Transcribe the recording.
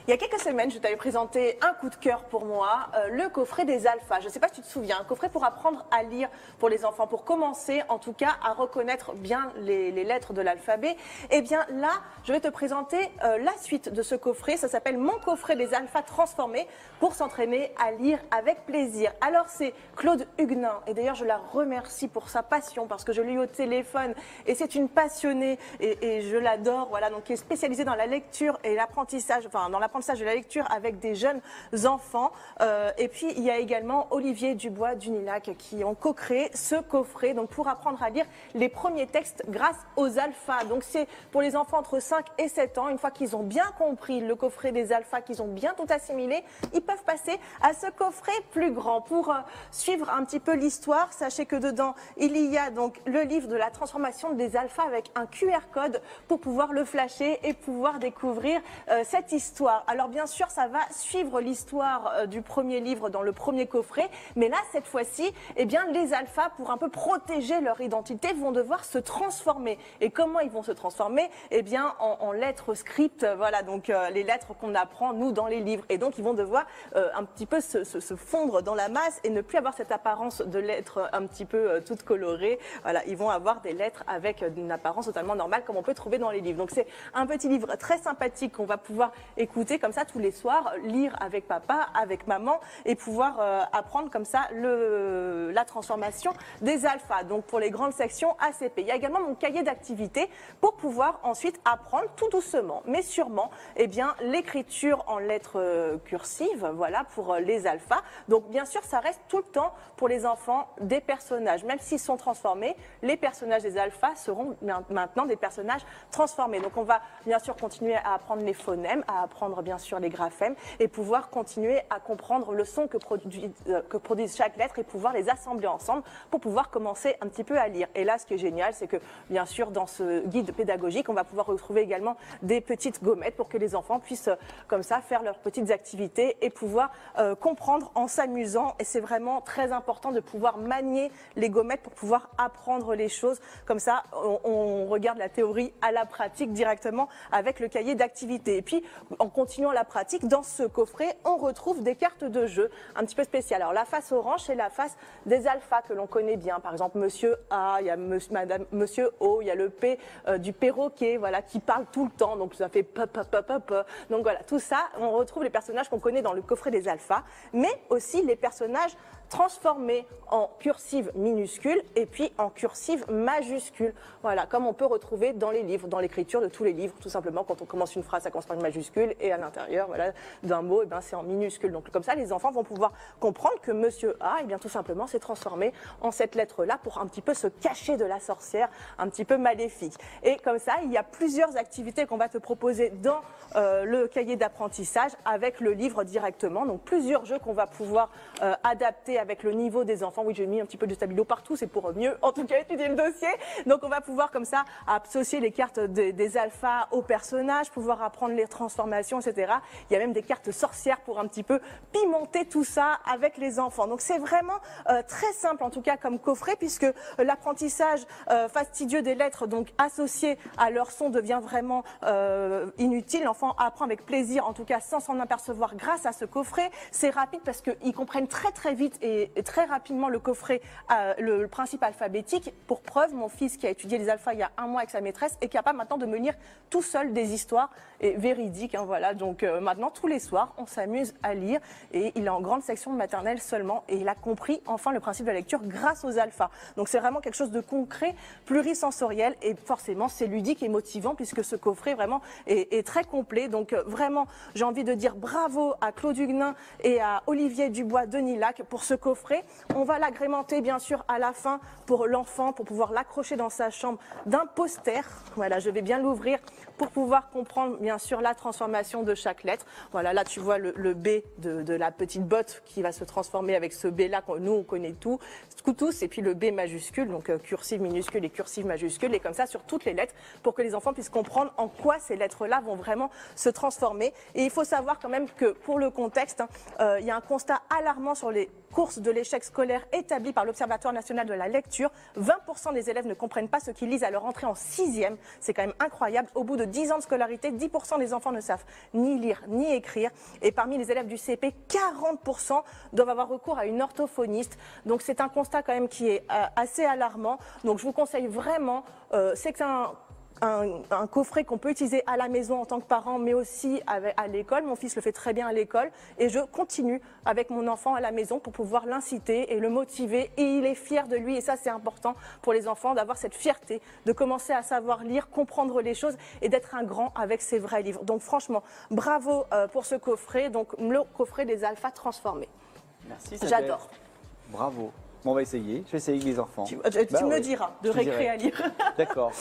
Il y a quelques semaines, je t'avais présenté un coup de cœur pour moi, le coffret des alphas. Je ne sais pas si tu te souviens, un coffret pour apprendre à lire pour les enfants, pour commencer en tout cas à reconnaître bien les lettres de l'alphabet. Eh bien là, je vais te présenter la suite de ce coffret. Ça s'appelle Mon coffret des alphas transformés pour s'entraîner à lire avec plaisir. Alors c'est Claude Huguenin et d'ailleurs je la remercie pour sa passion parce que je l'ai eu au téléphone et c'est une passionnée et je l'adore, voilà, donc qui est spécialisée dans la lecture et l'apprentissage, enfin dans l'apprentissage de la lecture avec des jeunes enfants. Et puis il y a également Olivier Dubois d'Unilac qui ont co-créé ce coffret donc pour apprendre à lire les premiers textes grâce aux alphas. Donc c'est pour les enfants entre 5 et 7 ans. Une fois qu'ils ont bien compris le coffret des alphas, qu'ils ont bien tout assimilé, ils peuvent passer à ce coffret plus grand. Pour suivre un petit peu l'histoire, sachez que dedans il y a donc le livre de la transformation des alphas avec un QR code pour pouvoir le flasher et pouvoir découvrir cette histoire. Alors bien sûr, ça va suivre l'histoire du premier livre dans le premier coffret, mais là, cette fois-ci, eh bien, les alphas, pour un peu protéger leur identité, vont devoir se transformer. Et comment ils vont se transformer? Eh bien, en lettres script, voilà, donc les lettres qu'on apprend, nous, dans les livres. Et donc, ils vont devoir un petit peu se fondre dans la masse et ne plus avoir cette apparence de lettres un petit peu toutes colorées. Voilà, ils vont avoir des lettres avec une apparence totalement normale, comme on peut trouver dans les livres. Donc, c'est un petit livre très sympathique qu'on va pouvoir écouter comme ça tous les soirs, lire avec papa, avec maman et pouvoir apprendre comme ça la transformation des alphas. Donc pour les grandes sections ACP. Il y a également mon cahier d'activité pour pouvoir ensuite apprendre tout doucement, mais sûrement, eh bien, l'écriture en lettres cursives, voilà, pour les alphas. Donc bien sûr, ça reste tout le temps pour les enfants des personnages. Même s'ils sont transformés, les personnages des alphas seront maintenant des personnages transformés. Donc on va bien sûr continuer à apprendre les phonèmes, à apprendre bien sûr les graphèmes et pouvoir continuer à comprendre le son que produit chaque lettre et pouvoir les assembler ensemble pour pouvoir commencer un petit peu à lire. Et là, ce qui est génial, c'est que bien sûr, dans ce guide pédagogique, on va pouvoir retrouver également des petites gommettes pour que les enfants puissent comme ça faire leurs petites activités et pouvoir comprendre en s'amusant. Et c'est vraiment très important de pouvoir manier les gommettes pour pouvoir apprendre les choses. Comme ça, on regarde la théorie à la pratique directement avec le cahier d'activité. Et puis, en continuant la pratique, dans ce coffret, on retrouve des cartes de jeu un petit peu spéciales. Alors, la face orange, c'est la face des alphas que l'on connaît bien. Par exemple, Monsieur A, il y a Monsieur O, il y a le P du perroquet, voilà, qui parle tout le temps. Donc, ça fait pa. Donc, voilà, tout ça, on retrouve les personnages qu'on connaît dans le coffret des alphas, mais aussi les personnages transformés en cursive minuscule et puis en cursive majuscule. Voilà, comme on peut retrouver dans les livres, dans l'écriture de tous les livres, tout simplement, quand on commence une phrase, ça commence par une majuscule et à l'intérieur, voilà, d'un mot, eh ben, c'est en minuscule. Donc comme ça, les enfants vont pouvoir comprendre que Monsieur A, eh bien, tout simplement, s'est transformé en cette lettre-là pour un petit peu se cacher de la sorcière, un petit peu maléfique. Et comme ça, il y a plusieurs activités qu'on va te proposer dans le cahier d'apprentissage avec le livre directement. Donc plusieurs jeux qu'on va pouvoir adapter avec le niveau des enfants. Oui, j'ai mis un petit peu de stabilo partout, c'est pour mieux, en tout cas, étudier le dossier. Donc, on va pouvoir, comme ça, associer les cartes des alphas aux personnages, pouvoir apprendre les transformations, etc. Il y a même des cartes sorcières pour un petit peu pimenter tout ça avec les enfants. Donc, c'est vraiment très simple, en tout cas, comme coffret, puisque l'apprentissage fastidieux des lettres, donc associé à leur son, devient vraiment inutile. L'enfant apprend avec plaisir, en tout cas, sans s'en apercevoir grâce à ce coffret. C'est rapide parce qu'ils comprennent très vite et très rapidement le coffret, le principe alphabétique. Pour preuve, mon fils qui a étudié les alphas il y a un mois avec sa maîtresse est capable maintenant de me lire tout seul des histoires véridiques. Hein, voilà. Donc maintenant, tous les soirs, on s'amuse à lire et il est en grande section de maternelle seulement et il a compris enfin le principe de la lecture grâce aux alphas. Donc c'est vraiment quelque chose de concret, plurisensoriel et forcément c'est ludique et motivant puisque ce coffret vraiment est très complet. Donc vraiment, j'ai envie de dire bravo à Claude Huguenin et à Olivier Dubois d'Unilac pour ce coffret. On va l'agrémenter bien sûr à la fin pour l'enfant, pour pouvoir l'accrocher dans sa chambre d'un poster. Voilà, je vais bien l'ouvrir pour pouvoir comprendre bien sûr la transformation de chaque lettre. Voilà, là tu vois le B de la petite botte qui va se transformer avec ce B là, nous on connaît tous, et puis le B majuscule, donc cursive minuscule et cursive majuscule, et comme ça sur toutes les lettres pour que les enfants puissent comprendre en quoi ces lettres là vont vraiment se transformer. Et il faut savoir quand même que pour le contexte, il y a un constat alarmant sur les course de l'échec scolaire établie par l'Observatoire national de la lecture. 20% des élèves ne comprennent pas ce qu'ils lisent à leur entrée en 6e. C'est quand même incroyable. Au bout de 10 ans de scolarité, 10% des enfants ne savent ni lire ni écrire. Et parmi les élèves du CP, 40% doivent avoir recours à une orthophoniste. Donc c'est un constat quand même qui est assez alarmant. Donc je vous conseille vraiment, c'est un coffret qu'on peut utiliser à la maison en tant que parent, mais aussi à l'école. Mon fils le fait très bien à l'école et je continue avec mon enfant à la maison pour pouvoir l'inciter et le motiver. Et il est fier de lui et ça c'est important pour les enfants d'avoir cette fierté, de commencer à savoir lire, comprendre les choses et d'être un grand avec ses vrais livres. Donc franchement, bravo pour ce coffret, donc le coffret des alphas transformés. Merci Isabelle. J'adore. Bravo. Bon, on va essayer. Je vais essayer avec les enfants. Tu me diras de récréer à lire. D'accord.